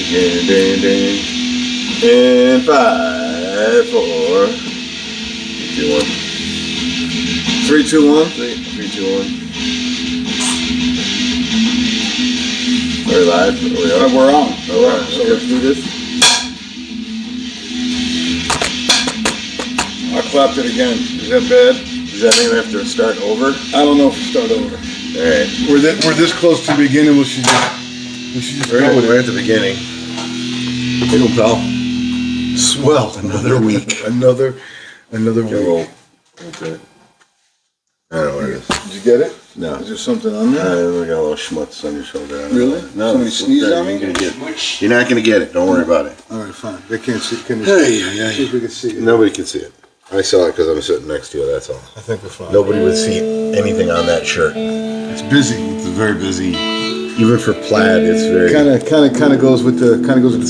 Ding, ding, ding. And 5, 4, 3, 2, 1. 3, 2, 1. 3, 2, 1. Are we live? We're on. We're on. So let's do this. I clapped it again. Is that bad? Does that mean we have to start over? I don't know if we start over. Alright. We're this close to the beginning. We should just go with it. We're at the beginning. Hey, no, pal. Swell. Another week. Another week. Okay. I don't know what it is. Did you get it? No. Is there something on there? We got a little schmutz on your shoulder. Really? No. Somebody sneezed on me? You're not going to get it. Don't worry about it. All right, fine. They can't see. Can they see if we can see it? Nobody can see it. I saw it because I'm sitting next to you, that's all. I think we're fine. Nobody would see anything on that shirt. It's busy. It's very busy. Even for plaid, it's very... Kind of goes with the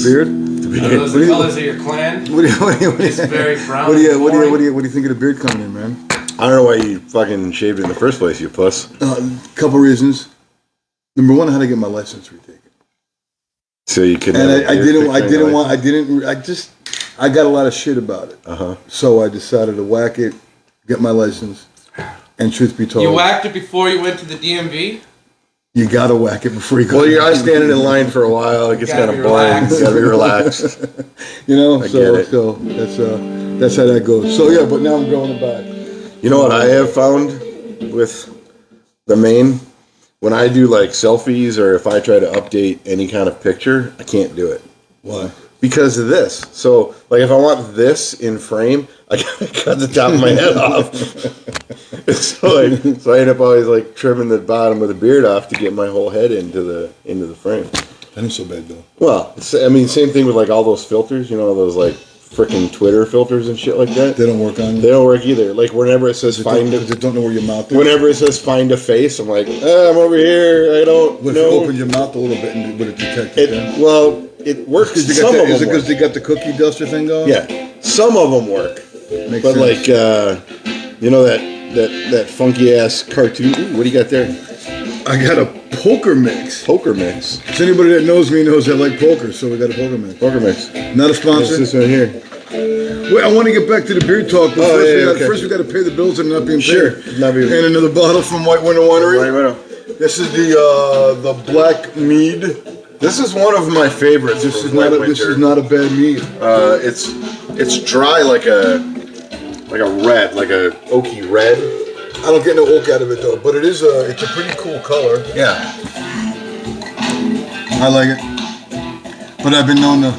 beard. Are those the colors of your clan? It's very brown. What do you think of the beard coming in, man? I don't know why you fucking shaved in the first place, you puss. Couple reasons. Number one, I had to get my license retaken. So you can... And I got a lot of shit about it. So I decided to whack it, get my license, and truth be told... You whacked it before you went to the DMV? You gotta whack it before you go. Well, you're standing in line for a while. It gets kind of boring. You gotta be relaxed. You know, I get it. So that's how that goes. So yeah, but now I'm growing it back. You know what I have found with the mane? When I do like selfies or if I try to update any kind of picture, I can't do it. Why? Because of this. So, like, if I want this in frame, I gotta cut the top of my head off. So I end up always like trimming the bottom of the beard off to get my whole head into the frame. That ain't so bad though. Well, same thing with like all those filters. You know, those like freaking Twitter filters and shit like that. They don't work on you. They don't work either. Like whenever it says find a, they don't know where your mouth is. Whenever it says find a face, I'm like, I'm over here. I don't know. If you open your mouth a little bit, and would it detect it? Well, it works. Is it because they got the cookie duster thing going? Yeah, some of them work. Makes but sense. like, you know that funky ass cartoon. Ooh, what do you got there? I got a poker mix. Poker mix. So anybody that knows me knows I like poker, so we got a poker mix. Poker mix. Not a sponsor. This one here. Wait, I want to get back to the beer talk, but first we got to pay the bills and not being paid. And another bottle from White Window Winery. White Window. This is the black mead. This is one of my favorites. This is not a bad mead. It's dry like a red, like a oaky red. I don't get no oak out of it though, but it's a pretty cool color. Yeah. I like it. But I've been known to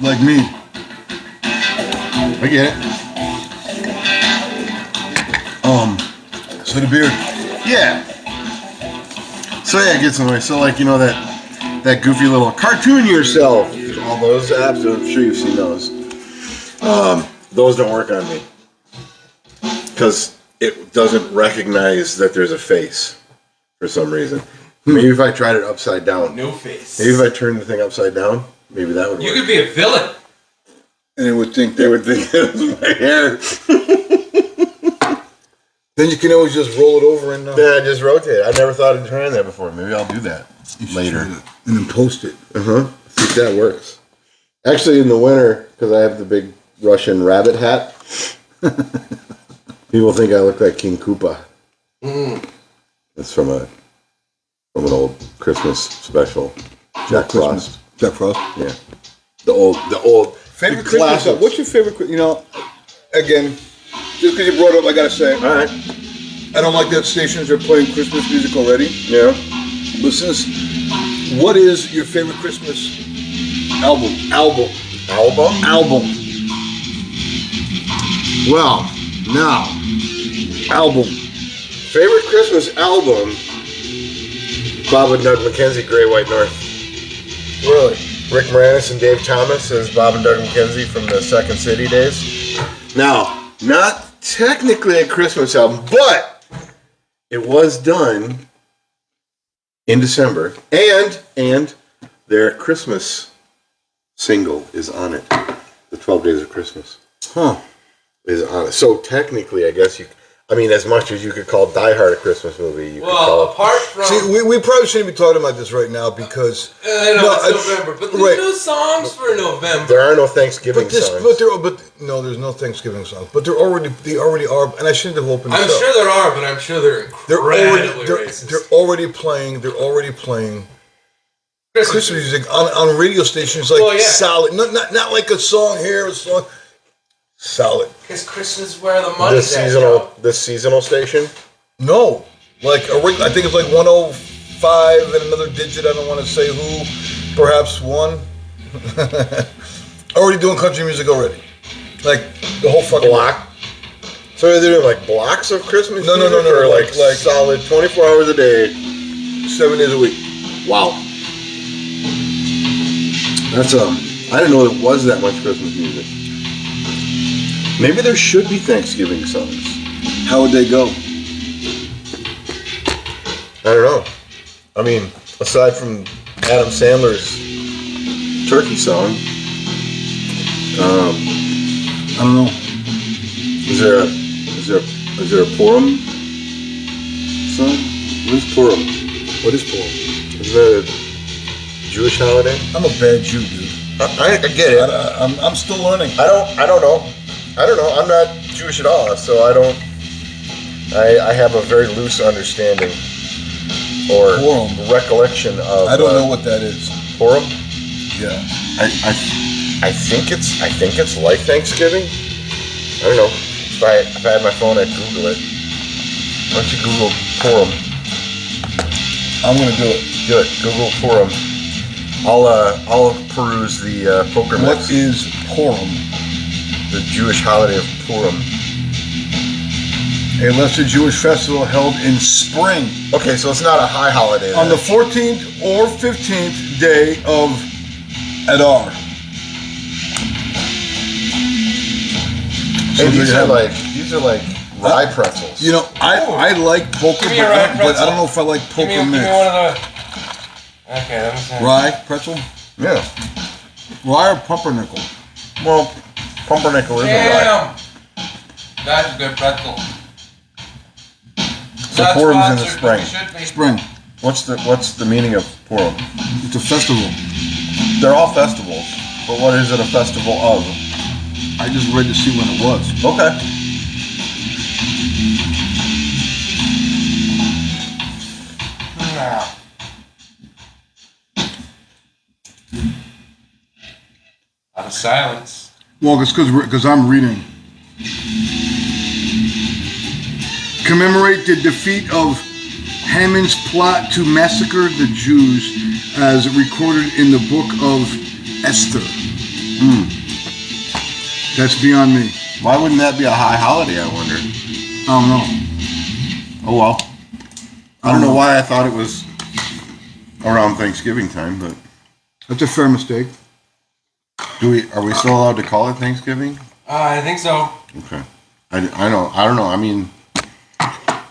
like mead. I get it. So the beer. Yeah. So yeah, it gets away. So like, you know that goofy little cartoon yourself. All those apps, I'm sure you've seen those. Those don't work on me. Because it doesn't recognize that there's a face for some reason. Maybe if I tried it upside down. No face. Maybe if I turned the thing upside down, maybe that would work. You could be a villain. And it would think They would think it was my hair. Then you can always just roll it over and Yeah, just rotate it. I never thought of trying that before. Maybe I'll do that later. and then post it. See if that works. Actually, in the winter, because I have the big Russian rabbit hat, people think I look like King Koopa. It's from an old Christmas special. Jack Frost. Jack Frost. Yeah. The old Favorite the Christmas classics. song? What's your favorite? You know, again, just because you brought it up, I gotta say, All right. I don't like that stations are playing Christmas music already. Yeah. But what is your favorite Christmas album? Well, now, album. Favorite Christmas album? Bob and Doug McKenzie, Great White North. Really? Rick Moranis and Dave Thomas as Bob and Doug McKenzie from the Second City days. Now, not technically a Christmas album, but it was done in December, and their Christmas single is on it. The 12 Days of Christmas. Huh. Is on it. So technically, I guess I mean, as much as you could call Die Hard a Christmas movie, you could call apart from... See, we probably shouldn't be talking about this right now because... I know, it's November, but there's no songs for November. There are no Thanksgiving songs. No, there's no Thanksgiving songs. But they already are, and I shouldn't have opened I'm sure there are, but I'm sure they're incredibly racist. They're already playing Christmas music on radio stations solid. Not like a song here, a song... Solid. Because Christmas is where the money's at. This seasonal station? No. I think it's like 105 and another digit. I don't want to say who. Perhaps one. Already doing country music already. Like the whole fucking block. So they're doing like blocks of Christmas music? No. Or like solid 24 hours a day, 7 days a week. Wow. That's I didn't know there was that much Christmas music. Maybe there should be Thanksgiving songs. How would they go? I don't know. I mean, aside from Adam Sandler's turkey song, I don't know. Is there a Purim song? What is Purim? Is that a Jewish holiday? I'm a bad Jew, dude. I get it. I'm still learning. I don't know. I'm not Jewish at all, so I have a very loose understanding or Purim. recollection of. I don't know what that is. Purim? Yeah. I think it's like Thanksgiving. I don't know. If I had my phone, I'd Google it. Why don't you Google Purim? I'm gonna do it. Do it. Google Purim. I'll peruse the poker mix. What is Purim? The Jewish holiday of Purim. A lesser Jewish festival held in spring. Okay, so it's not a high holiday then. On the 14th or 15th day of Adar. Hey, these are like rye pretzels. You know, I like poker, but I don't know if I like poker mix. Give me one of the... Okay, let me see. Rye pretzel? Yeah. Rye or pumpernickel? Well, pumpernickel is a rye. That's a good pretzel. So Purim's in the spring. Spring. What's the meaning of Purim? It's a festival. They're all festivals, but what is it a festival of? I just read to see when it was. Okay. Now. Out of silence. Well, it's because I'm reading. Commemorate the defeat of Haman's plot to massacre the Jews as recorded in the book of Esther. That's beyond me. Why wouldn't that be a high holiday, I wonder? I don't know. Oh well. I don't know why I thought it was around Thanksgiving time, but That's a fair mistake. are we still allowed to call it Thanksgiving? I think so. Okay. I don't know. I mean,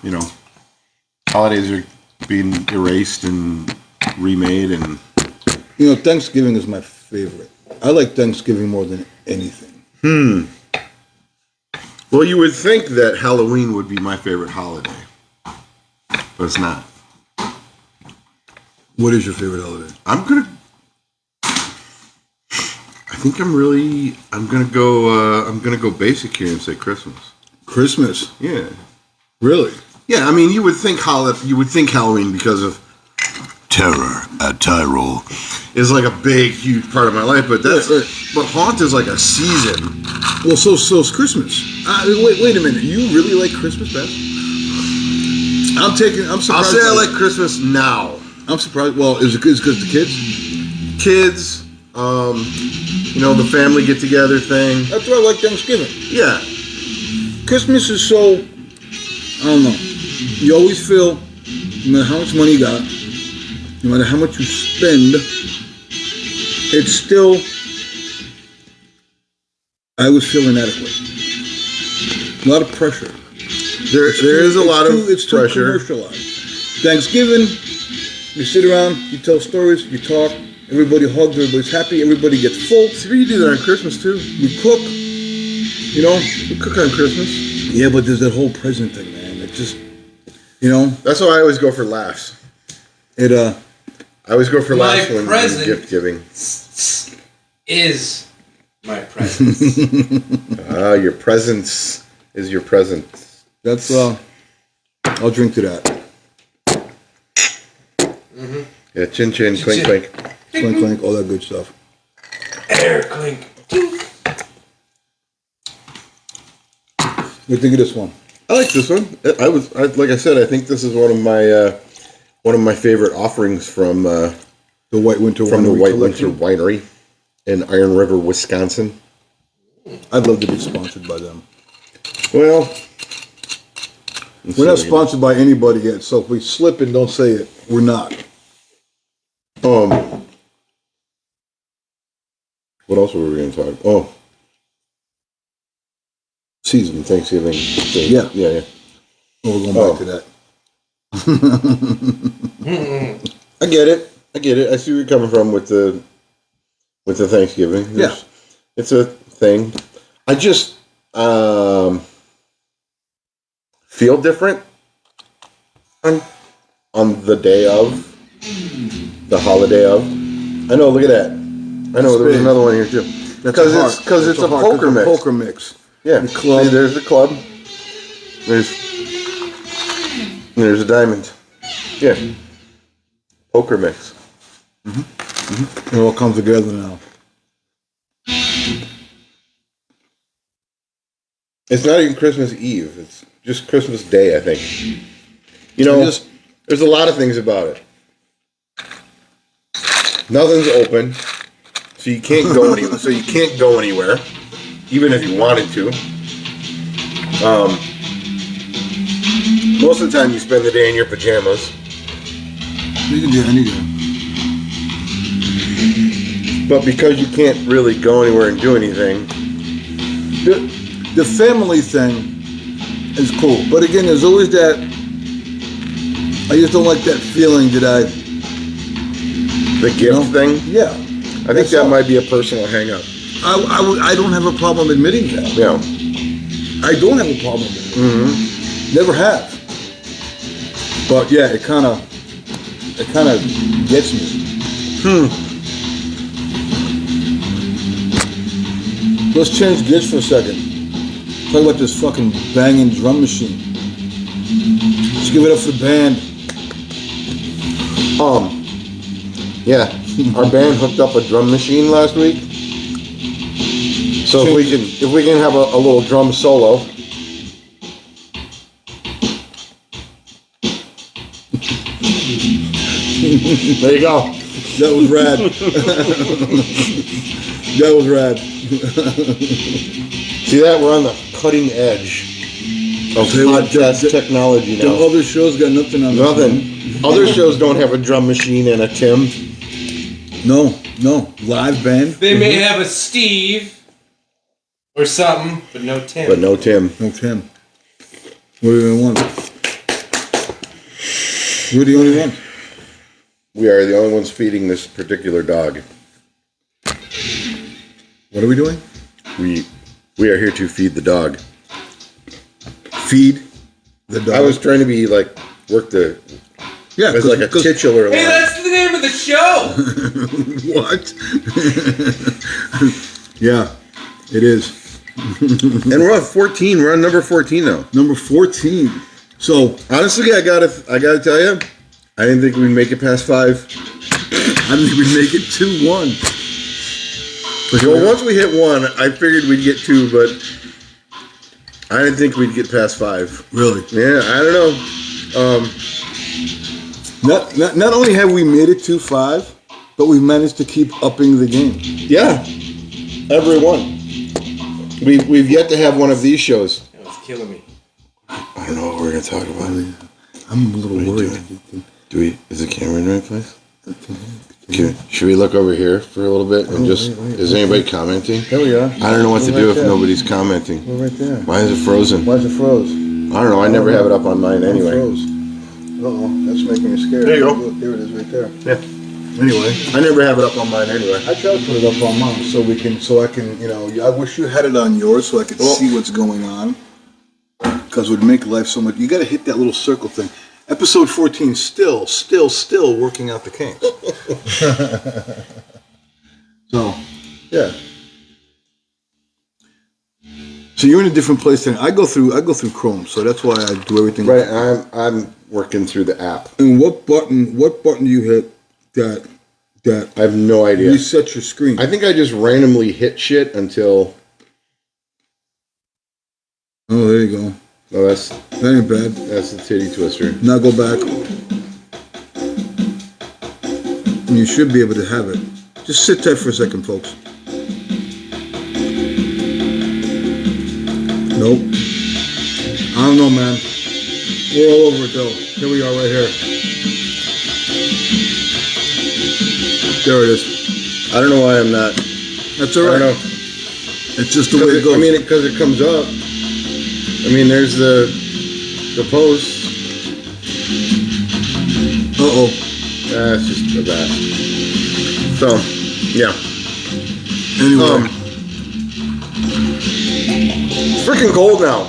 you know, holidays are being erased and remade, and You know, Thanksgiving is my favorite. I like Thanksgiving more than anything. Well, you would think that Halloween would be my favorite holiday, but it's not. What is your favorite holiday? I'm gonna go basic here and say Christmas. Christmas. Yeah. Really? Yeah, I mean, you would think Halloween because of Terror at Tyrol is like a big, huge part of my life, but but Haunt is like a season. Well, so is Christmas. Wait a minute. You really like Christmas, best? I'm surprised. I'll say I like Christmas now. I'm surprised. Well, is it because the kids? Kids, the family get together thing. That's why I like Thanksgiving. Yeah. Christmas is so, I don't know. You always feel, no matter how much money you got, no matter how much you spend, it's still, I always feel inadequate. A lot of pressure. There is a lot of pressure. It's too commercialized. Thanksgiving, you sit around, you tell stories, you talk, everybody hugs, everybody's happy, everybody gets full. See, you do that on Christmas too. We cook, We cook on Christmas. Yeah, but there's that whole present thing, man. It just, you know. That's why I always go for laughs. I always go for laughs when present gift giving. Is my presence. Your presence is your present. That's I'll drink to that. Mm-hmm. Yeah, chin chin, clink clink. Clink clink, all that good stuff. Air clink. What do you think of this one? I like this one. Like I said, I think this is one of my favorite offerings from The White Winter from the Winery White Collection. Winter Winery in Iron River, Wisconsin. I'd love to be sponsored by them. Well, we're not sponsored by anybody yet, so if we slip and don't say it, we're not. What else were we going to talk? Oh, season Thanksgiving. Thing. Yeah. Yeah. Oh, we're going back to that. I get it. I see where you're coming from with the Thanksgiving. It's a thing. I just feel different on the day of the holiday of. I know. Look at that. I know. There's another one here too. Because it's a poker mix. Poker mix. Yeah. The club. See, there's the club. There's a diamond. Yeah. Poker mix. It all comes together now. It's not even Christmas Eve. It's just Christmas Day, I think. You know, there's a lot of things about it. Nothing's open, so you can't go anywhere, even if you wanted to. Most of the time, you spend the day in your pajamas. You can do it any day. But because you can't really go anywhere and do anything, the family thing is cool. But again, there's always that, I just don't like that feeling that the gift thing, yeah. I think that might be a personal hang-up. I don't have a problem admitting that. Yeah. I don't have a problem with it. Mm-hmm. Never have. But yeah, it kind of gets me. Let's change gears for a second. Talk about this fucking banging drum machine. Let's give it up for the band. Yeah, our band hooked up a drum machine last week. So if we can have a little drum solo. There you go. That was rad. That was rad. See that? We're on the cutting edge of podcast technology now. The other shows got nothing on Nothing. Other shows don't have a drum machine and a Tim. No. Live band. They may have a Steve or something, but no Tim. No Tim. What do you want? We're the only ones. We are the only ones feeding this particular dog. What are we doing? We are here to feed the dog. Feed the dog. I was trying to be like work the. Yeah, it's like a titular line. Hey, that's the name of the show. What? Yeah, it is. And we're on 14. We're on number 14 now. Number 14. So honestly, I gotta tell you, I didn't think we'd make it past 5. I didn't think we'd make it 2-1. Well, once we hit 1, I figured we'd get 2, but I didn't think we'd get past 5. Really? Yeah, I don't know. Not only have we made it to 5, but we've managed to keep upping the game. Yeah, everyone. We've yet to have one of these shows. It's killing me. I don't know what we're gonna talk about. I'm a little worried. Is the camera in the right place? Okay. Should we look over here for a little bit and is anybody commenting? There we are. I don't know what to do if nobody's commenting. We're right there. Why is it frozen? Why is it froze? I don't know. I never have it up on mine anyway. Uh-oh, that's making me scared. There you go. Look, there it is right there. Yeah. Anyway, I never have it up on mine anyway. I try to put it up on mine so I can, I wish you had it on yours so I could see what's going on. because it would make life so much. You got to hit that little circle thing. Episode 14, still working out the kinks. So, yeah. So you're in a different place than I go through Chrome, so that's why I do everything. Right, I'm working through the app. And what button do you hit that I have no idea. Reset your screen? I think I just randomly hit shit until. Oh, there you go. Oh, that ain't bad. That's the titty twister. Now go back. And you should be able to have it. Just sit tight for a second, folks. Nope. I don't know, man. We're all over it, though. Here we are right here. There it is. I don't know why I'm not. That's all right. I don't know. It's just the way it goes. I mean, because it comes up. I mean, there's the post. Uh-oh. It's just a bat. So, yeah. Anyway. It's freaking cold now.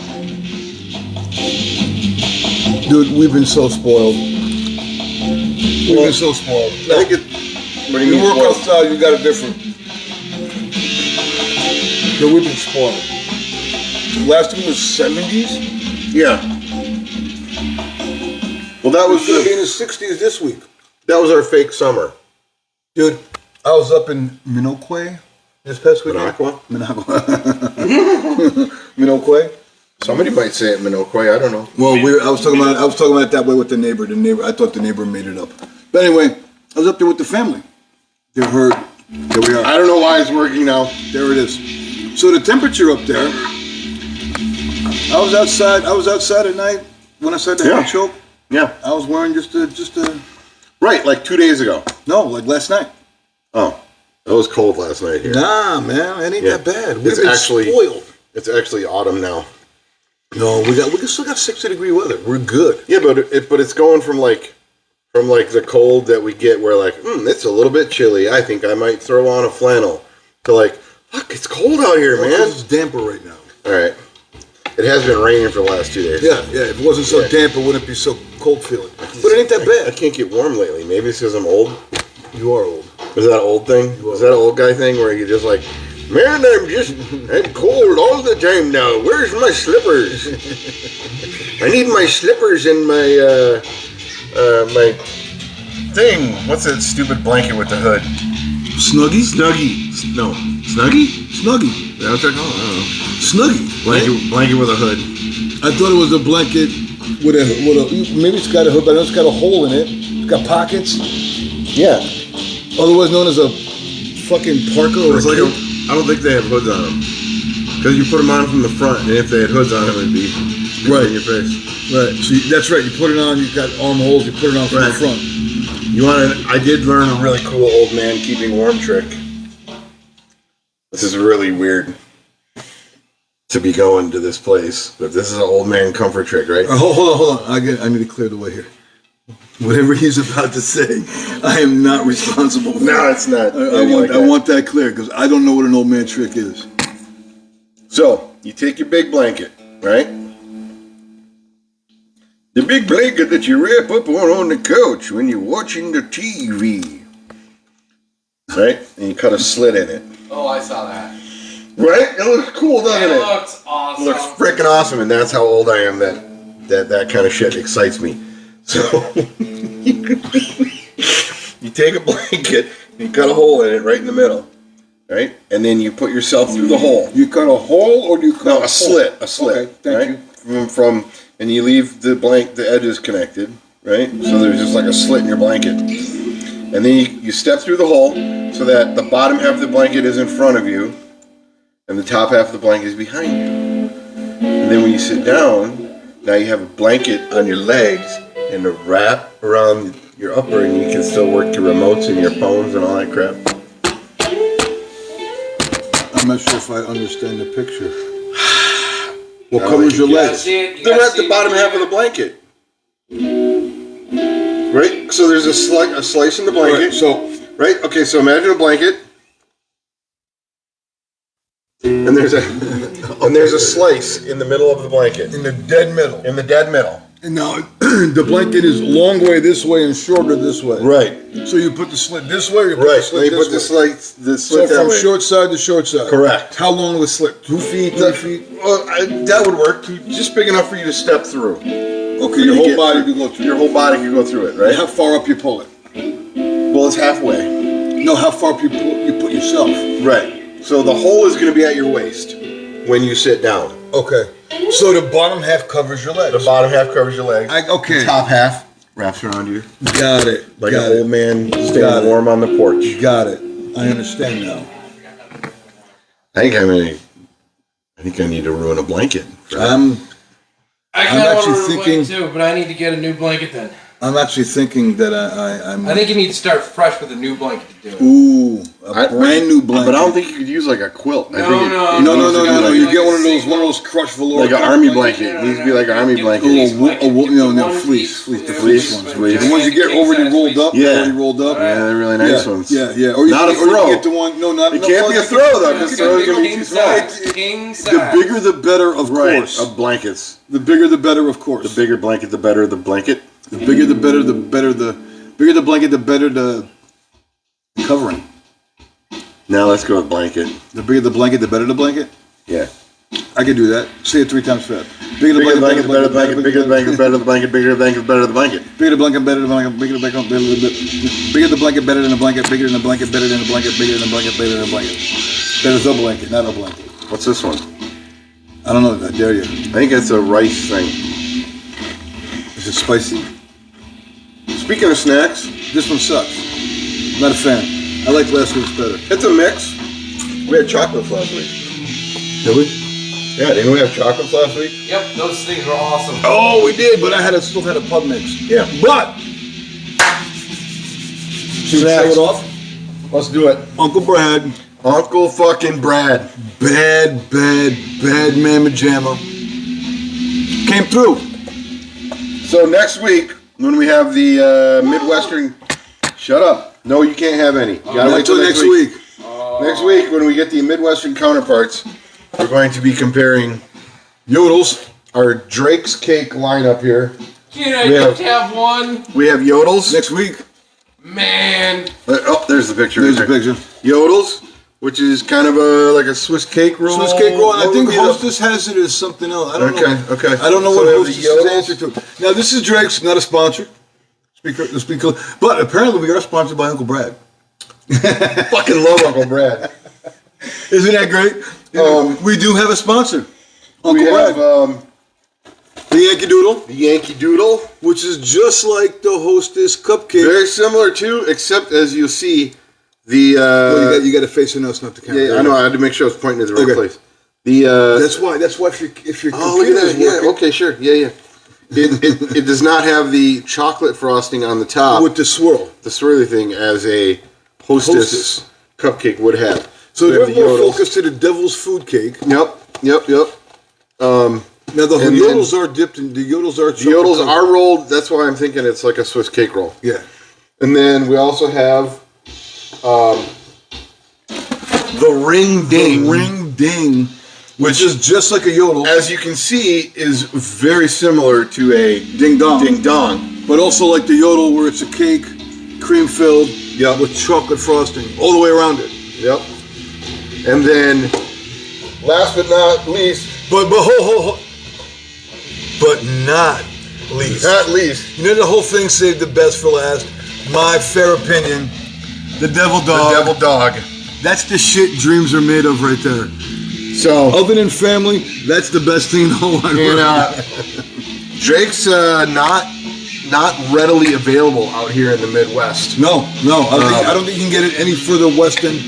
Dude, we've been so spoiled. We've been so spoiled. I think what do you You mean work spoiled? outside, you got it different. So we've been spoiled. Last time was 70s. Yeah. Well, that was It's gonna be in the 60s this week. that was our fake summer. Dude, I was up in Minocqua this past weekend. Minocqua? Minocqua. Somebody might say it Minocqua. I don't know. Well, I was talking about it that way with the neighbor. I thought the neighbor made it up. But anyway, I was up there with the family. They heard. There we are. I don't know why it's working now. There it is. So the temperature up there. I was outside at night when I said the head choke. Yeah. I was wearing just a. Right, like 2 days ago. No, like last night. Oh, it was cold last night here. Nah, man, it ain't that bad. We've It's been actually spoiled. It's actually autumn now. No, we still got 60-degree weather. We're good. Yeah, but it's going from the cold that we get where like it's a little bit chilly. I think I might throw on a flannel. To like, look, it's cold out here, man. It's damper right now. All right. It has been raining for the last 2 days. Yeah. If it wasn't so damp, it wouldn't be so cold feeling. But it ain't that I bad. can't get warm lately. Maybe it's because I'm old. You are old. Was that an old thing? Was that an old guy thing where you just like, man, I'm cold all the time now. Where's my slippers? I need my slippers and my my thing. What's that stupid blanket with the hood? Snuggie? Snuggie. No. Snuggie? Snuggie. Is that what they're called? I don't know. Snuggie. Blanket with a hood. I thought it was a blanket with a maybe it's got a hood, but I know it's got a hole in it. It's got pockets. Yeah. Otherwise known as a fucking parka or It's like I don't think they have hoods on them. Because you put them on from the front, and if they had hoods on them, it'd be right in your face. Right. So that's right. You put it on. You've got armholes. You put it on from the front. You want to? I did learn a really cool old man keeping warm trick. This is really weird to be going to this place, but this is an old man comfort trick, right? Hold on. I need to clear the way here. Whatever he's about to say, I am not responsible for. No, it's not. I want that clear because I don't know what an old man trick is. So you take your big blanket, right? The big blanket that you wrap up on the couch when you're watching the TV, right? And you cut a slit in it. Oh, I saw that. Right? It looks cool, doesn't it? It looks awesome. It looks freaking awesome, and that's how old I am. That kind of shit excites me. So you take a blanket, and you cut a hole in it right in the middle, right? And then you put yourself through the hole. You cut a hole, or do you cut a slit? A slit. Okay, thank you. From and you leave the edges connected, right? So there's just like a slit in your blanket, and then you step through the hole so that the bottom half of the blanket is in front of you, and the top half of the blanket is behind you. And then when you sit down, now you have a blanket on your legs and a wrap around your upper, and you can still work your remotes and your phones and all that crap. I'm not sure if I understand the picture. What covers your legs? The bottom half of the blanket. Right? So there's a slice in the blanket. Right, Okay, so imagine a blanket. and there's a slice in the middle of the blanket. In the dead middle. In the dead middle. And now the blanket is a long way this way and shorter this way. Right. So you put the slit this way, or you put Right. the slit They this put way? the slit So that from way. short side to short side. Correct. How long was slit? 2 feet, 3 feet? Well, that would work. Just big enough for you to step through. Okay, your whole body could go through. Your whole body could go through it, right? How far up you pull it? Well, it's halfway. No, how far up you put yourself? Right. So the hole is going to be at your waist when you sit down. Okay. So the bottom half covers your legs. The bottom half covers your legs. Okay. The top half wraps around you. Got it. Like Got an it. old man Got staying it. warm on the porch. Got it. I understand now. I think I need to ruin a blanket. I'm I kind of want actually to ruin thinking- it too, but I need to get a new blanket then. actually thinking that I'm. I think you need to start fresh with a new blanket to do it. Ooh, a brand new blanket. But I don't think you could use like a quilt. I No, think no, No. like, You get one of those crushed velour. like an army blanket. It needs to be like an army blanket. Fleece, the Fleece ones. ones. The ones you get already rolled up. Yeah. Already rolled up. Yeah, they're really nice yeah, ones. Yeah. Or Not a or throw. You get the one. No, not. It can't be a throw though, because throw is gonna be too small. King The size. bigger the better, of course. Of blankets. The bigger the better, of course. The bigger blanket, the better the blanket. The bigger the better. The better the bigger the blanket, the better the covering. Now let's go with blanket. The bigger the blanket, the better the blanket. Yeah. I can do that. Say it 3 times fast. Bigger the blanket, the better the blanket. Bigger the blanket, better the blanket. Bigger the blanket, better the blanket. Bigger the blanket, better the blanket. Bigger the blanket, better the bigger the blanket, better than the blanket. Bigger than the blanket, better than the blanket. Bigger than the blanket, better than the blanket. Better the blanket, not a blanket. What's this one? I don't know. I dare you. I think it's a rice thing. Is it spicy? Speaking of snacks, This one sucks. Not a fan. I like last week's better. it's a mix. We had chocolates last week. Did we? Yeah, didn't we have chocolates last week? Yep, those things were awesome. Oh, we did, but I still had a pub mix. Yeah. But should we show it off? Let's do it. Uncle Brad, Uncle fucking Brad. bad mamma jamma, came through. So next week, when we have the Midwestern... Shut up. No, you can't have any. You gotta wait till Until next week. Next week, when we get the Midwestern counterparts, we're going to be comparing Yodels. our Drake's Cake lineup here. Can I We just have- have one? We have Yodels. Next week. Man. Oh, there's the picture. There's the right there. picture. Yodels, which is kind of like a Swiss cake roll. Swiss cake roll, and I What think would be the- Hostess has it as something else. I don't know. Okay. I don't know So what we have Hostess the is Yodels. answer to. Now this is Drake's, not a sponsor. Speaker, but apparently we are sponsored by Uncle Brad. Fucking love Uncle Brad. Isn't that great? We do have a sponsor, Uncle We Brad, have the Yankee Doodle, the Yankee Doodle. which is just like the Hostess cupcake. Very similar too, except as you see, the Well, you got to face your nose, not the camera. yeah, I know. I had to make sure I was pointing to the right Okay. place. The That's why if your oh, look at computer's that. Yeah. working Okay. Sure. Yeah. It does not have the chocolate frosting on the top, with the swirl. the swirly thing, as a Hostess cupcake would have. So We have they're the more Yodels. focused to the devil's food cake. Yep. Now the And Yodels are dipped in. The Yodels are. The Yodels are rolled. That's why I'm thinking it's like a Swiss cake roll. Yeah. And then we also have the Ring Ding. The ring ding, which is just like a yodel, As you can see, is very similar to a ding dong, ding dong. but also like the yodel where it's a cake, cream filled, with chocolate frosting all the way around it. Yep. And then, last but not least, But not least. not least, You know the whole thing saved the best for last. My fair opinion, the devil the dog. Devil Dog. That's the shit dreams are made of right there. So, Other than family, that's the best thing in the whole wide and world. Drake's not readily available out here in the Midwest. No. I don't think you can get it any further west than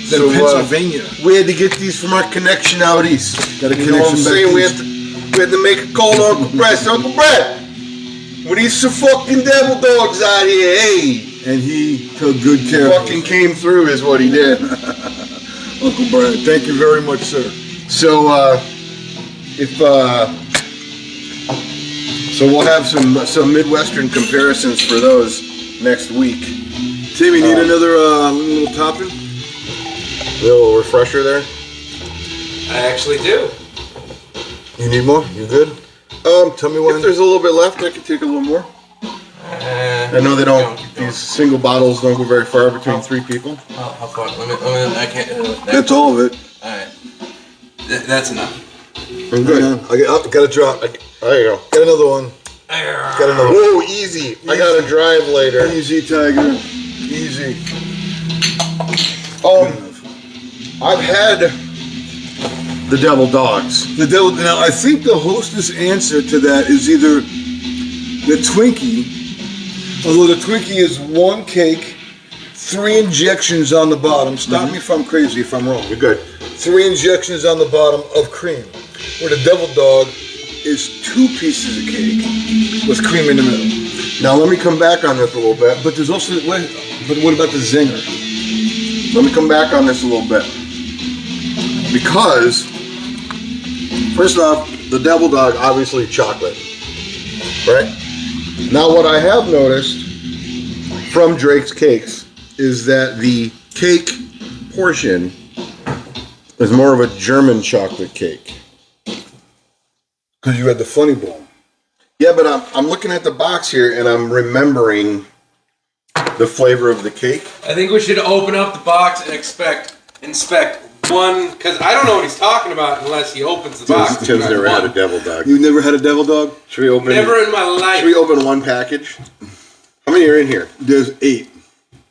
So, Pennsylvania. We had to get these from our connection out east. Got a You know what I'm connection back saying? We east. had to make a call to Uncle Brad. So, Uncle Brad, with these fucking devil dogs out here, hey, And he took good care of fucking came through is what he did. Uncle Brad. Thank you very much, sir. So, so we'll have some Midwestern comparisons for those next week. Timmy, need another little topping? A little refresher there. I actually do. You need more? You good? Tell me when. If there's a little bit left, I could take a little more. I know they don't. These single bottles don't go very far between 3 people. How far? I can't. That's all of it. All right. That's enough. I'm good. I got a drop. There you go. Got another one. Got another one. Whoa, easy. I gotta drive later. Easy, Tiger. Easy. I've had the devil dogs. The devil. Now, I think the hostess answer to that is either the Twinkie, although the Twinkie is 1 cake, 3 injections on the bottom. Stop me if I'm crazy, if I'm wrong. You're good. 3 injections on the bottom of cream. Where the devil dog is 2 pieces of cake with cream in the middle. Now let me come back on this a little bit. But there's also, but what about the zinger? Let me come back on this a little bit. Because, first off, the devil dog, obviously chocolate. Right? Now what I have noticed from Drake's Cakes is that the cake portion is more of a German chocolate cake. Because you had the funny bone. Yeah, but I'm looking at the box here and I'm remembering the flavor of the cake. I think we should open up the box and inspect one, because I don't know what he's talking about unless he opens the box. Tim's never had a devil dog. You never had a devil dog? Should we open? Never in my life. Should we open 1 package? How many are in here? There's 8.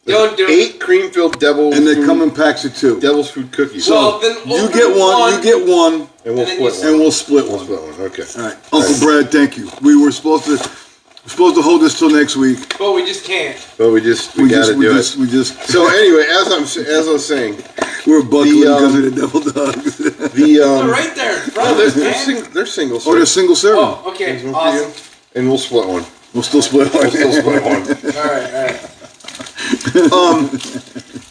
Don't do 8 cream-filled devil And they food, come in packs of 2. devil's food cookies. Well, then You open get one, you get one, and we'll and then split you one. and we'll split We'll one. split one. Okay. All right. Uncle Brad, thank you. We were supposed to hold this till next week. But we just can't. But we gotta do it. We just. So anyway, as I was saying, we're buckling because of the devil dogs. Oh, right there in front of us, man. they're single. Oh, they're single serving. Oh, okay. There's one for Awesome. you, and we'll split one. We'll still split one. We'll still split one. All right.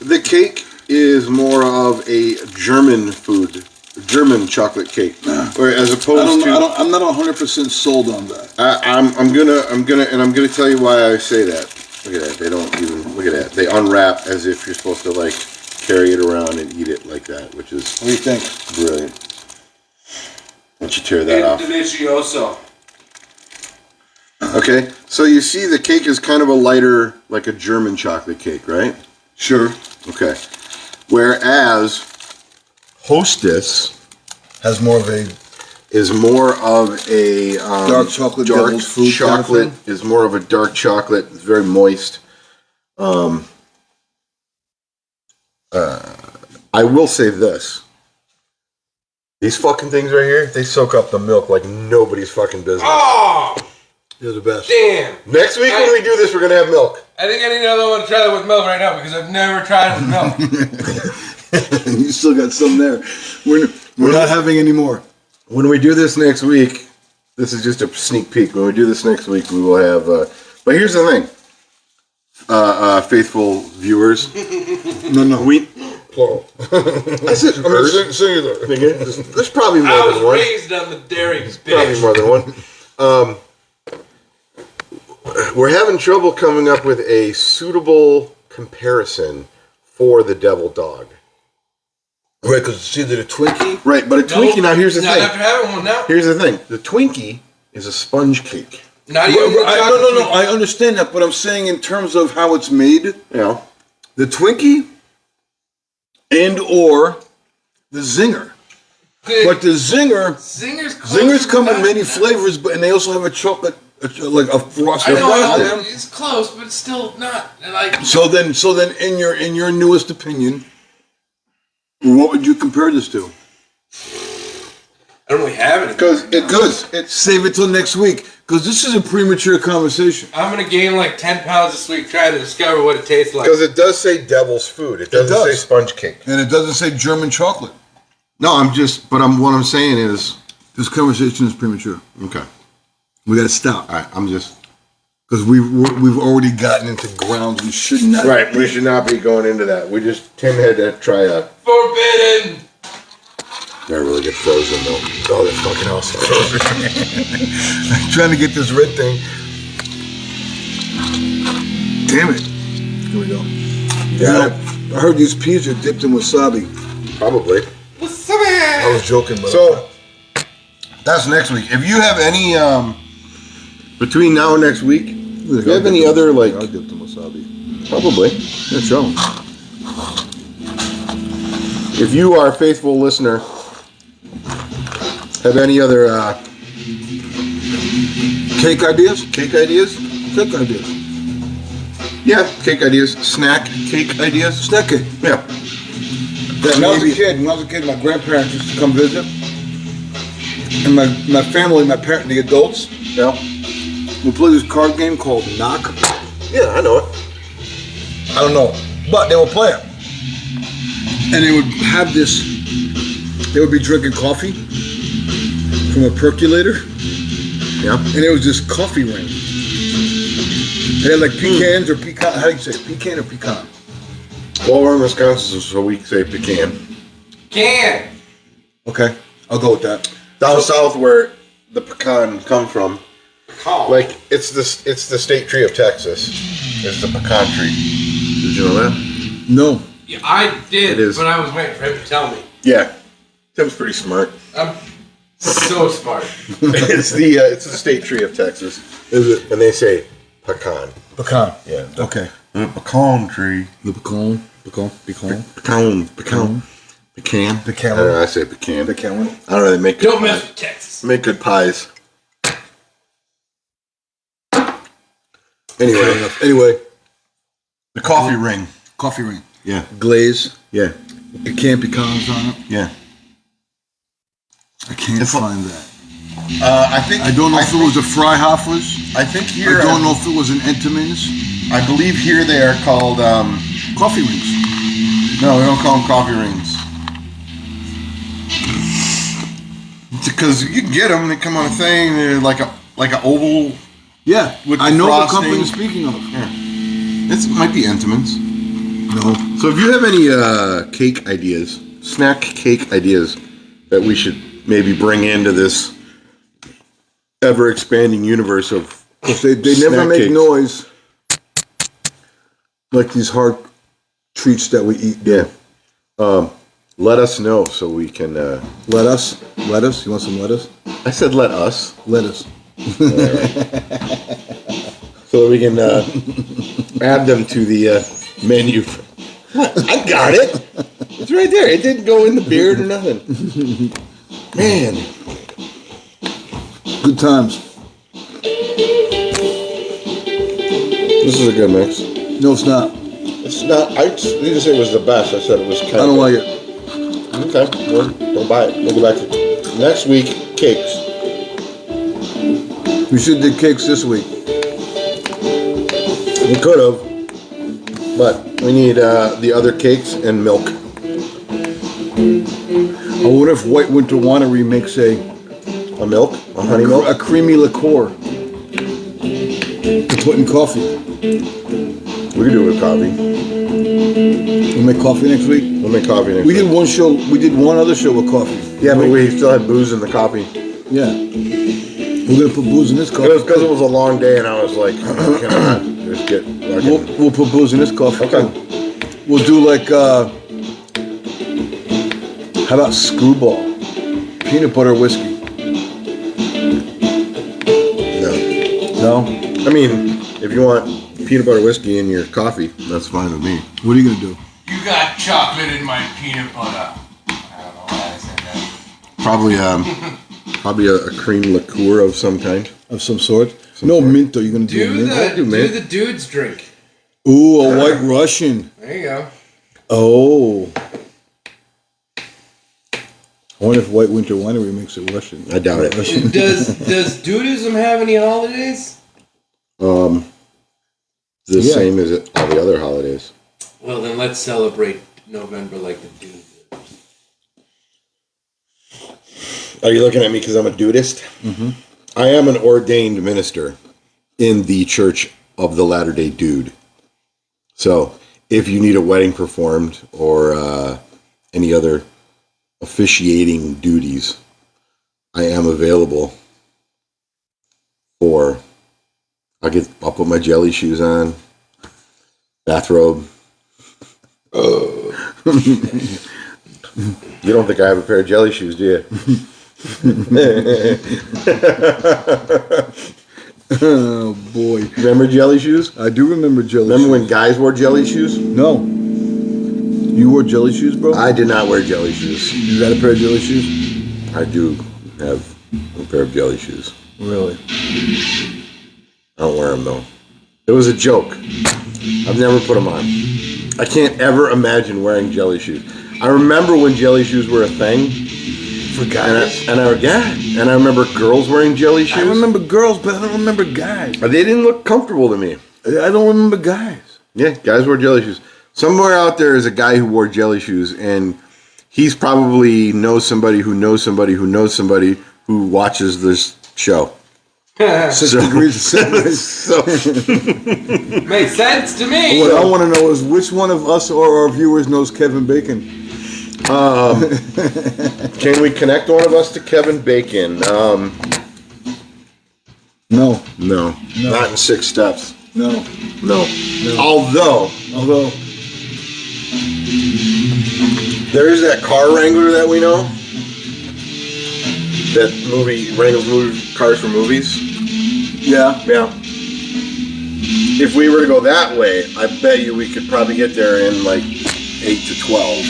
The cake is more of a German chocolate cake, where as opposed to I'm not 100% sold on that. I'm gonna tell you why I say that. Look at that. They don't even look at that. They unwrap as if you're supposed to like carry it around and eat it like that, which is What do you think? brilliant. Once you tear that off. Delicioso. Okay, so you see the cake is kind of a lighter, like a German chocolate cake, right? Sure. Okay. Whereas Hostess Has more of a is more of a dark chocolate, dark devil's food chocolate. kind of thing? Is more of a dark chocolate. It's very moist. I will say this. These fucking things right here, they soak up the milk like nobody's fucking business. Oh, They're the best. damn. Next week when we do this, we're gonna have milk. I think I need another one to try that with milk right now because I've never tried it with milk. You still got some there. We're not having any more. When we do this next week, this is just a sneak peek. When we do this next week, we will have. But here's the thing, faithful viewers. No. We Plural. I said Singular. There's probably more I than was one. raised on the dairy, Probably bitch. more than one. We're having trouble coming up with a suitable comparison for the devil dog. Right, because it's either the Twinkie. Right, but a Twinkie. Now here's the Not thing. after having one now. Here's the thing. The Twinkie is a sponge cake. Not even the No. chocolate I understand that, but I'm saying in terms of how it's made, You know. the Twinkie and or the Zinger. cake. But the Zinger, Zingers come in many flavors, and they also have a chocolate, like a frosted I know bottom. it's close, but it's still not like. So then, in your newest opinion, what would you compare this to? I don't really have it. Because it's Save it till next week, because this is a premature conversation. I'm gonna gain like 10 pounds this week trying to discover what it tastes like. because it does say devil's food. It doesn't does. say sponge cake. And it doesn't say German chocolate. No, what I'm saying is This conversation is premature. okay. We got to stop, All right, I'm just because we've already gotten into grounds we should not. right. We should not be going into that. Tim had to try a. Forbidden. They're really good frozen though. Oh, they're fucking awesome. I'm trying to get this red thing. Damn it! Here we go. Yeah, I heard these peas are dipped in wasabi. probably. Wasabi. I was joking, but So that's next week. If you have any between now and next week, if you have any other like, I'll give them wasabi. probably. Yeah, show 'em. If you are a faithful listener, have any other Cake ideas? cake ideas? Cake ideas. Yeah, cake ideas. Snack cake ideas. Snack cake. Yeah. When I was a kid, my grandparents used to come visit. And my family, my parents, the adults, Yeah. would play this card game called Knock. Yeah, I know it. I don't know, but they would play it. And they would have this, they would be drinking coffee from a percolator, Yeah. and it was this coffee ring. They had like pecans or pecan, how do you say it? Pecan or pecan? Well, we're in Wisconsin, so we say pecan. Can. Okay, I'll go with that. Down south, where the pecan come from, Call. like it's the state tree of Texas. It's the pecan tree. Did you know that? No. Yeah, I did, It is. but I was waiting for him to tell me. Yeah. Tim's pretty smart. I'm so smart. it's the state tree of Texas. Is it? And they say pecan. Pecan. Yeah. Okay. The pecan tree. The pecan. Pecan. Pecan. Pecan. Pecan. I don't know, I say pecan. Pecan. I don't know. They make good Don't mess pies. with Texas. Make good pies. Anyway. Anyway. The coffee ring. Coffee ring. Yeah. Glaze. Yeah. Pecans on it. Yeah. I can't It's find that. I think. I don't know if it was a Freihofer's. I think here. I don't know if it was an Entenmann's. I believe here they are called. Coffee rings. No, we don't call them coffee rings. Because you can get them. They come on a thing. They're like a oval. Yeah, With I the know frosting. the company you're speaking of. It might be Entenmann's. No. So if you have any cake ideas, snack cake ideas that we should maybe bring into this ever-expanding universe of Because they never snack make cakes. noise like these hard treats that we eat. Yeah. Let us know so we can. Lettuce. Lettuce. You want some lettuce? I said let us. Lettuce. So that we can add them to the menu. I got it. It's right there. It didn't go in the beard or nothing. Man. Good times. This is a good mix. No, it's not. It's not. I didn't say it was the best. I said it was kind I of. don't like it. Okay. Well, don't buy it. We'll go back to next week. Cakes. We should do cakes this week. We could have, but we need the other cakes and milk. I wonder if White Winter Winery makes a Milk? A honey milk? a creamy liqueur to put in coffee. We could do it with coffee. We'll make coffee next week. We'll make coffee next We week. did one show. We did one other show with coffee. Yeah, but we still had booze in the coffee. Yeah. We're gonna put booze in this It coffee. was because it was a long day, and I was like, I cannot just get fucking. We'll put booze in this coffee. Okay. Too. We'll do like how about Screwball? Peanut butter whiskey. No. No? I mean, if you want peanut butter whiskey in your coffee, that's fine with me. What are you gonna do? You got chocolate in my peanut butter. I don't know why I said that. Probably a cream liqueur of some kind. Of some sort? No mint though. You're gonna do a Do mint? do the mint. do the dude's drink. Ooh, a White Russian. There you go. Oh. I wonder if White Winter Winery makes it Russian. I doubt it. Russian. Does Dudism have any holidays? The Yeah. same as all the other holidays. Well, then let's celebrate November like the dude did. Are you looking at me because I'm a dudist? Mm-hmm. I am an ordained minister in the Church of the Latter-day Dude. So, if you need a wedding performed or any other officiating duties, I am available for. I'll put my jelly shoes on, bathrobe. You don't think I have a pair of jelly shoes, do you? Oh boy. Remember jelly shoes? I do remember jelly Remember shoes. when guys wore jelly shoes? No. You wore jelly shoes, bro? I did not wear jelly shoes. You got a pair of jelly shoes? I do have a pair of jelly shoes. Really? I don't wear them though. It was a joke. I've never put them on. I can't ever imagine wearing jelly shoes. I remember when jelly shoes were a thing. For guys? And I remember girls wearing jelly shoes. I remember girls, but I don't remember guys. But they didn't look comfortable to me. I don't remember guys. Yeah, guys wore jelly shoes. Somewhere out there is a guy who wore jelly shoes, and he's probably knows somebody who knows somebody who knows somebody who watches this show. 6 degrees of separation. So, Makes sense to me. What I want to know is which one of us or our viewers knows Kevin Bacon? can we connect one of us to Kevin Bacon? No. No. Not in 6 steps. No. No. Although there is that car wrangler that we know. That wrangles cars for movies. Yeah. Yeah. If we were to go that way, I bet you we could probably get there in like 8 to 12.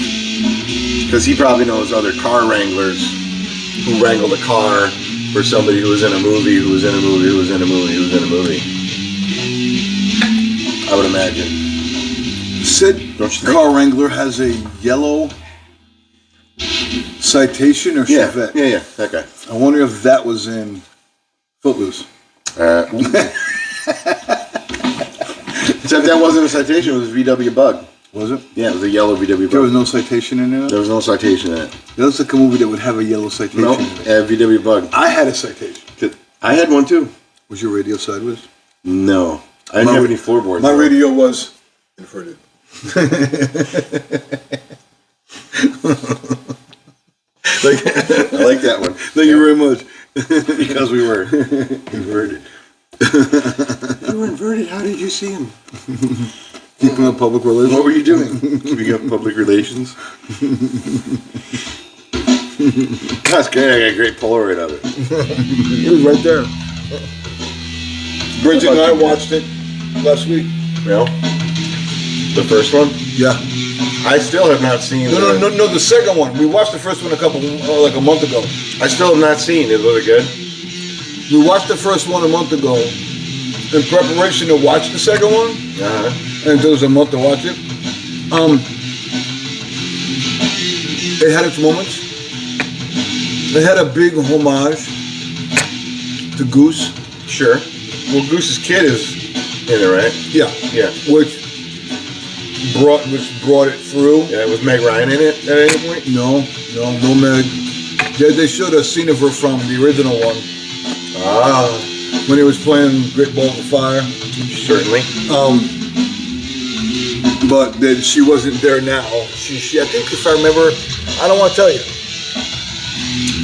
Because he probably knows other car wranglers who wrangled a car for somebody who was in a movie, who was in a movie, who was in a movie, who was in a movie. I would imagine. Sid, Don't you think? car wrangler has a yellow Citation or Yeah, Chevette? yeah, that guy. I wonder if that was in Footloose. Except that wasn't a Citation, it was a VW Bug. Was it? Yeah, it was a yellow VW Bug. There was no Citation in it? There was no Citation in it. It looks like a movie that would have a yellow Citation No, in it. VW Bug. I had a Citation. I had one too. Was your radio sideways? No. I didn't have any floorboards. My radio was inverted. I like that one. Thank you very much. Because we were inverted. You were inverted. How did you see him? Keeping up public relations. What were you doing? Keeping up public relations. That's great. I got a great Polaroid of it. It was right there. Bridget and I watched it last week. Well, the first one? Yeah. I still have not seen. No, the second one. We watched the first one like a month ago. I still have not seen it. Was it good? We watched the first one a month ago in preparation to watch the second one. Uh-huh. And it was a month to watch it. It had its moments. It had a big homage to Goose. Sure. Well, Goose's kid is in it, right? Yeah. Yeah. Which brought it through. Yeah. Was Meg Ryan in it at any point? No Meg. They showed a scene of her from the original one. Ah. When he was playing Great Balls of Fire. Certainly. But then she wasn't there now. She I think if I remember, I don't want to tell you.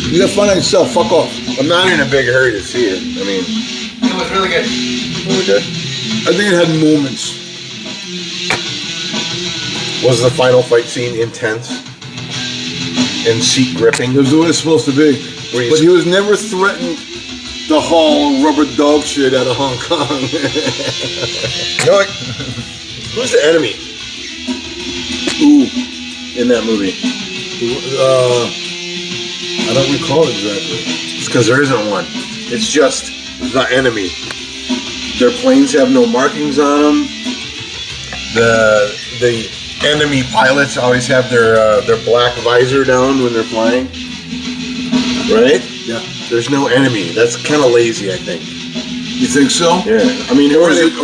You gotta find out yourself. Fuck off. I'm not in a big hurry to see it. I mean, It was really good. really good. I think it had moments. Was the final fight scene intense and seat gripping? It was the way it's supposed to be. But he was never threatened to haul rubber dog shit out of Hong Kong. You know what? Who's the enemy Ooh. in that movie? I don't recall exactly. It's because there isn't one. It's just the enemy. Their planes have no markings on them. The enemy pilots always have their black visor down when they're flying. Right? Yeah. There's no enemy. That's kind of lazy, I think. You think so? Yeah. I mean, Or is it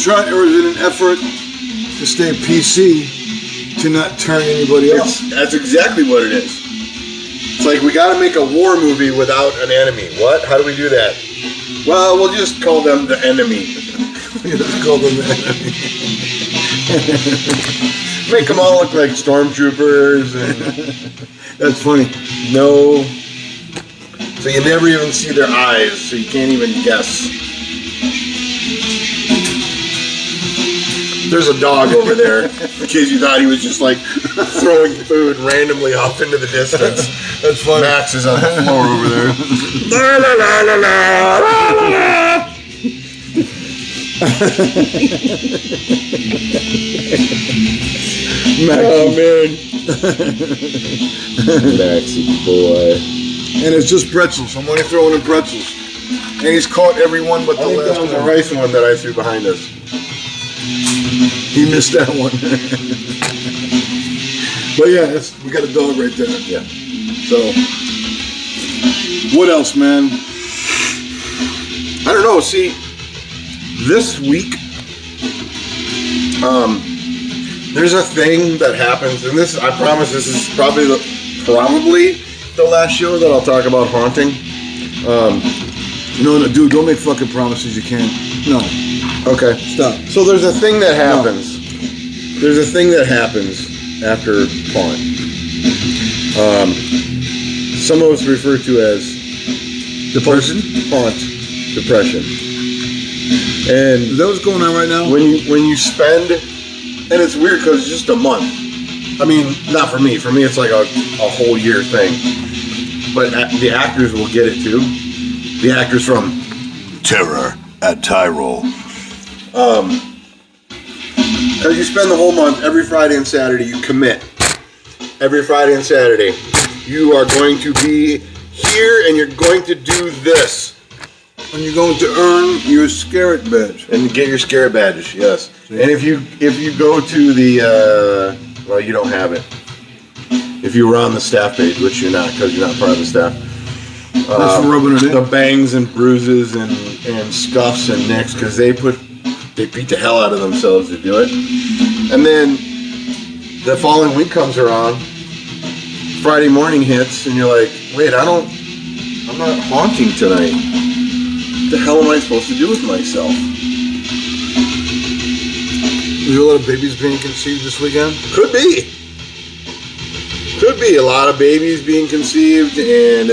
an effort to stay PC to not turn anybody off? That's exactly what it is. It's like we got to make a war movie without an enemy. What? How do we do that? Well, we'll just call them the enemy. Let's call them the enemy. Make them all look like stormtroopers. And That's funny. no. So you never even see their eyes, so you can't even guess. There's a dog over there. In case you thought he was just like throwing food randomly off into the distance. That's funny. Max is on the floor over there. La la la la la la la la. Oh man. Maxie boy. And it's just pretzels. I'm only throwing in pretzels. And he's caught every one but the I think last that was a one. rice one that I threw behind us. He missed that one. But yeah, we got a dog right there. Yeah. So, what else, man? I don't know. See, this week, there's a thing that happens, and this, I promise, this is probably the last show that I'll talk about haunting. No, dude, don't make fucking promises you can't. No. Okay. Stop. So there's a thing that happens. There's a thing that happens after haunt. Some of us refer to as Depression? Haunt depression. And Is that what's going on right now? when you spend, and it's weird because it's just a month. I mean, not for me. For me, it's like a whole year thing. But the actors will get it too. The actors from Terror at Tyrol. Because you spend the whole month, every Friday and Saturday, you commit. Every Friday and Saturday, you are going to be here and you're going to do this. And you're going to earn your Scarlet badge. And get your scare badges, yes. And if you go to the, well, you don't have it. If you were on the staff page, which you're not because you're not part of the staff. Thanks for rubbing it in. The bangs and bruises and scuffs and nicks because they beat the hell out of themselves to do it. And then the following week comes around, Friday morning hits, and you're like, wait, I'm not haunting tonight. What the hell am I supposed to do with myself? Is there a lot of babies being conceived this weekend? Could be. Could be a lot of babies being conceived and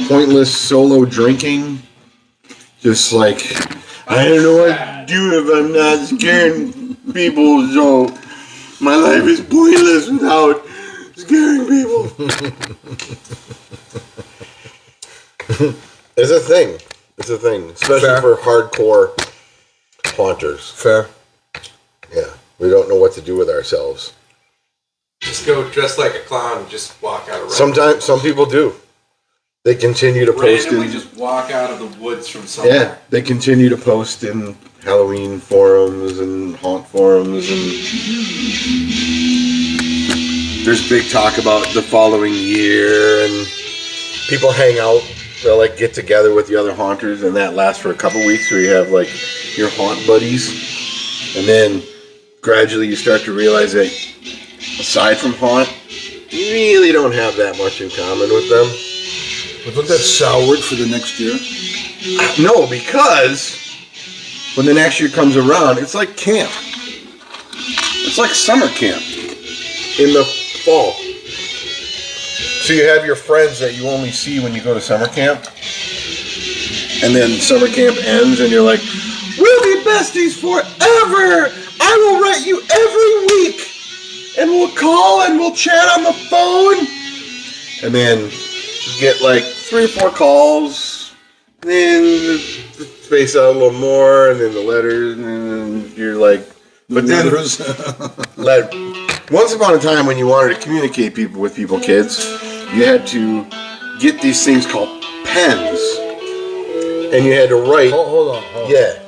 pointless solo drinking. Just like, I don't know what to do if I'm not scaring people, so my life is pointless without scaring people. It's a thing. It's a thing. Especially Fair. for hardcore haunters. Fair. Yeah. We don't know what to do with ourselves. Just go dressed like a clown and just walk out around. Sometimes, some people do. They continue to post randomly in... just walk out of the woods from somewhere. Yeah, they continue to post in Halloween forums and haunt forums, and there's big talk about the following year, and people hang out. They'll like get together with the other haunters, and that lasts for a couple weeks, where you have like your haunt buddies, and then gradually you start to realize that aside from haunt, you really don't have that much in common with them. But look, that's soured for the next year. No, because when the next year comes around, it's like camp. It's like summer camp in the fall. So you have your friends that you only see when you go to summer camp. And then summer camp ends and you're like, we'll be besties forever. I will write you every week. And we'll call and we'll chat on the phone. And then you get like 3 or 4 calls. Then space out a little more, and then the letters, and then you're like, but then once upon a time when you wanted to communicate with people, kids, you had to get these things called pens, and you had to write. Hold on. Yeah,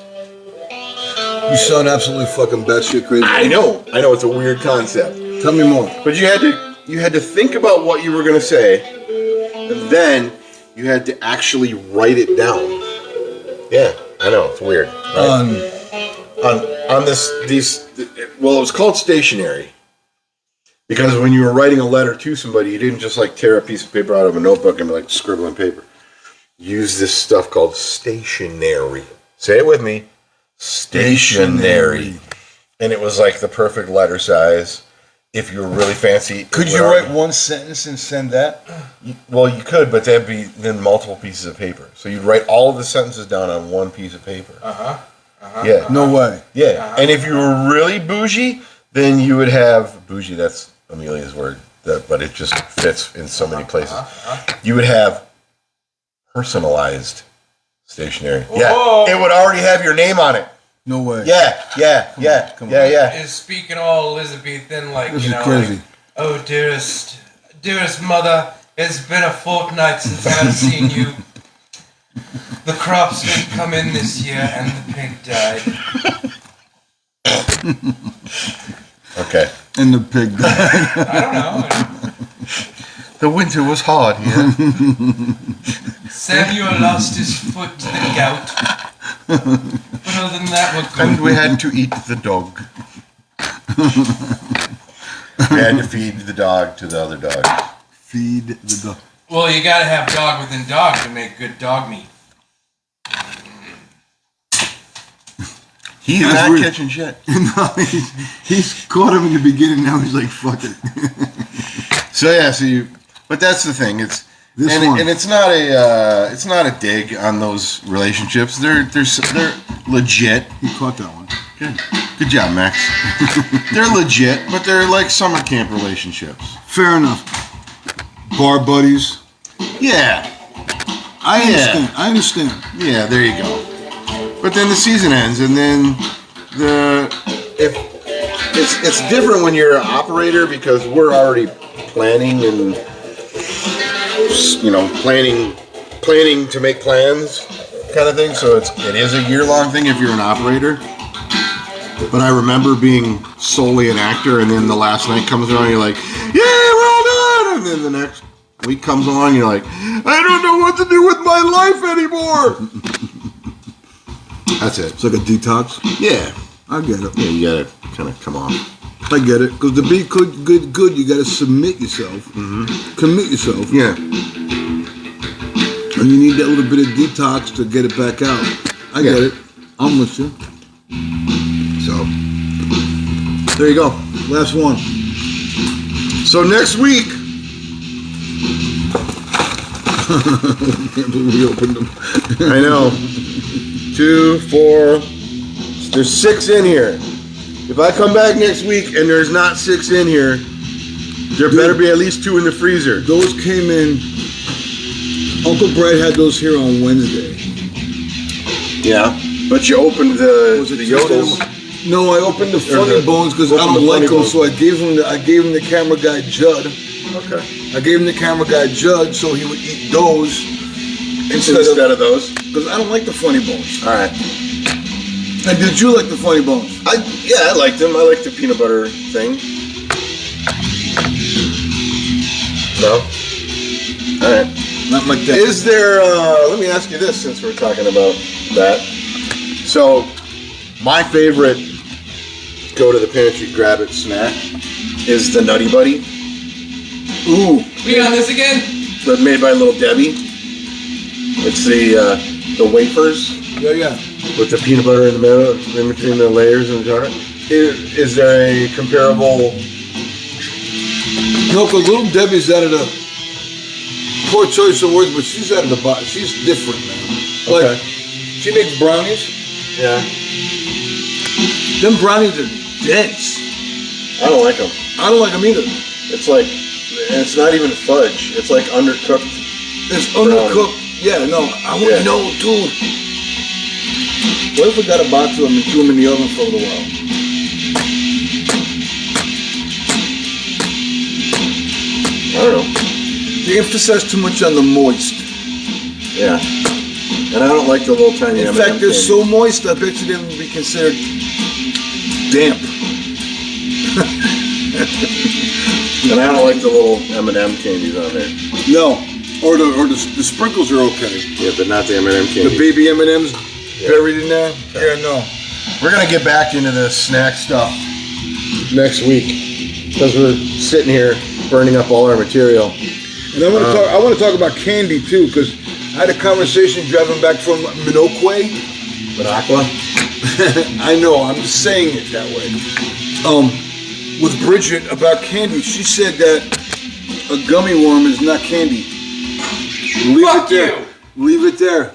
You sound absolutely fucking batshit crazy. I know, it's a weird concept, Tell me more. but you had to think about what you were gonna say, and then you had to actually write it down. Yeah, I know, it's weird. Right? On this, it was called stationery. Because when you were writing a letter to somebody, you didn't just like tear a piece of paper out of a notebook and be like scribbling paper. Use this stuff called stationery. Say it with me. Stationery. And it was like the perfect letter size. If you were really fancy. Could you write one sentence and send that? Well, you could, but that'd be then multiple pieces of paper. So you'd write all of the sentences down on one piece of paper. Yeah. No way. Yeah. And if you were really bougie, then you would have bougie. That's Amelia's word, but it just fits in so many places. You would have personalized stationery. Yeah. Whoa. It would already have your name on it. No way. Yeah. Come on. Is speaking all Elizabethan, like, This you is know, crazy. like, oh, dearest mother, it's been a fortnight since I've seen you. The crops didn't come in this year, and the pig died. Okay. And the pig died. I don't know. The winter was hard here. Samuel lost his foot to the gout. But other than that, we're good. And we had to eat the dog. We had to feed the dog to the other dog. Feed the dog. Well, you gotta have dog within dog to make good dog meat. He's That's not weird. catching shit. No, he's caught him in the beginning. Now he's like, fuck it. So yeah, but that's the thing. It's This one. and it's not a dig on those relationships. They're legit. He caught that one. Good job, Max. They're legit, but they're like summer camp relationships. Fair enough. Bar buddies. Yeah, I understand. yeah. There you go. But then the season ends, and then it's different when you're an operator because we're already planning and planning to make plans kind of thing. So it is a year-long thing if you're an operator. But I remember being solely an actor, and then the last night comes around, you're like, yeah, we're all done. And then the next week comes along, you're like, I don't know what to do with my life anymore. That's it. It's like a detox. Yeah. I get it. Yeah, you gotta kind of come on. I get it. Because to be good, you gotta submit yourself. Mm-hmm. Commit yourself. Yeah. And you need that little bit of detox to get it back out. I get it. I'm with you. So, there you go. Last one. So next week, Can't believe we opened them. I know, 2, 4, there's 6 in here. If I come back next week and there's not 6 in here, there better be at least 2 in the freezer. Those came in. Uncle Brad had those here on Wednesday. Yeah. But you opened the Yodels. No, I opened the funny bones because I don't like them, so I gave him the camera guy Judd. Okay. I gave him the camera guy Judd so he would eat those Instead of those. because I don't like the funny bones. All right. And did you like the funny bones? I liked them. I liked the peanut butter thing. No. All right. Not like that. Is there? Let me ask you this, since we're talking about that. So, my favorite go to the pantry, grab it snack is the Nutty Buddy. Ooh. We on this again? But made by Little Debbie. It's the wafers Yeah. with the peanut butter in the middle, in between the layers in the jar. Is there a comparable? No, because Little Debbie's out of the poor choice of words, but she's out of the box. She's different, man. Like, Okay. she makes brownies. Yeah. Them brownies are dense. I don't like them. I don't like them either. It's like, it's not even fudge. It's like undercooked. It's undercooked. Yeah, no. I want to know, dude. What if we got a box of them and threw them in the oven for a little while? I don't know. They emphasize too much on the moist. Yeah. And I don't like the little tiny In M&M fact, they're candy. so moist, I bet you they would be considered damp. And I don't like the little M&M candies on there. No. Or the sprinkles are okay. Yeah, but not the M&M The candies. baby M&Ms buried in there? Yeah, no. We're going to get back into the snack stuff next week because we're sitting here burning up all our material. And I want to talk about candy too, because I had a conversation driving back from Minokwe. Minocqua? I know, I'm just saying it that way. With Bridget about candy. She said that a gummy worm is not candy. Leave Fuck it there. you. Leave it there.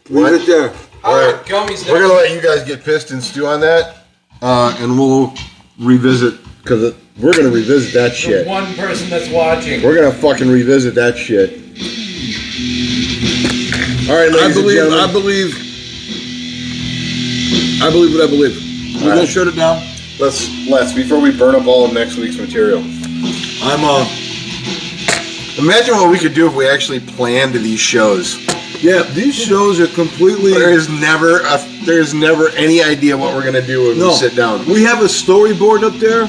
Leave What? it there. All All right, right. gummies. We're gonna let you guys get pissed and stew on that, and we'll revisit because we're gonna revisit that The shit. one person that's watching. We're gonna fucking revisit that shit. All right, ladies and gentlemen. I believe what I believe. We're gonna shut it down. Let's before we burn up all of next week's material. Imagine what we could do if we actually planned these shows. Yeah, these shows are completely. There's never any idea what we're gonna do when we sit down. We have a storyboard up there.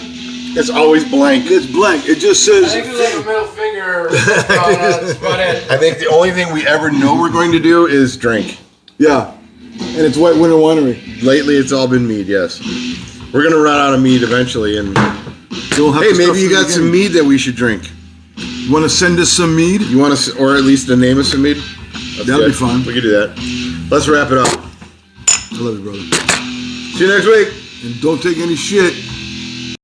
It's always blank. It's blank. It just I says. think we leave a middle finger. That's about it. I think the only thing we ever know we're going to do is drink. Yeah, and it's White Winter Winery. Lately, it's all been mead. Yes, we're gonna run out of mead eventually, and hey, maybe you got some mead that we should drink. You want to send us some mead? You want to, or at least the name of some mead? That'd be fun. We could do that. Let's wrap it up. I love you, brother. See you next week. And don't take any shit.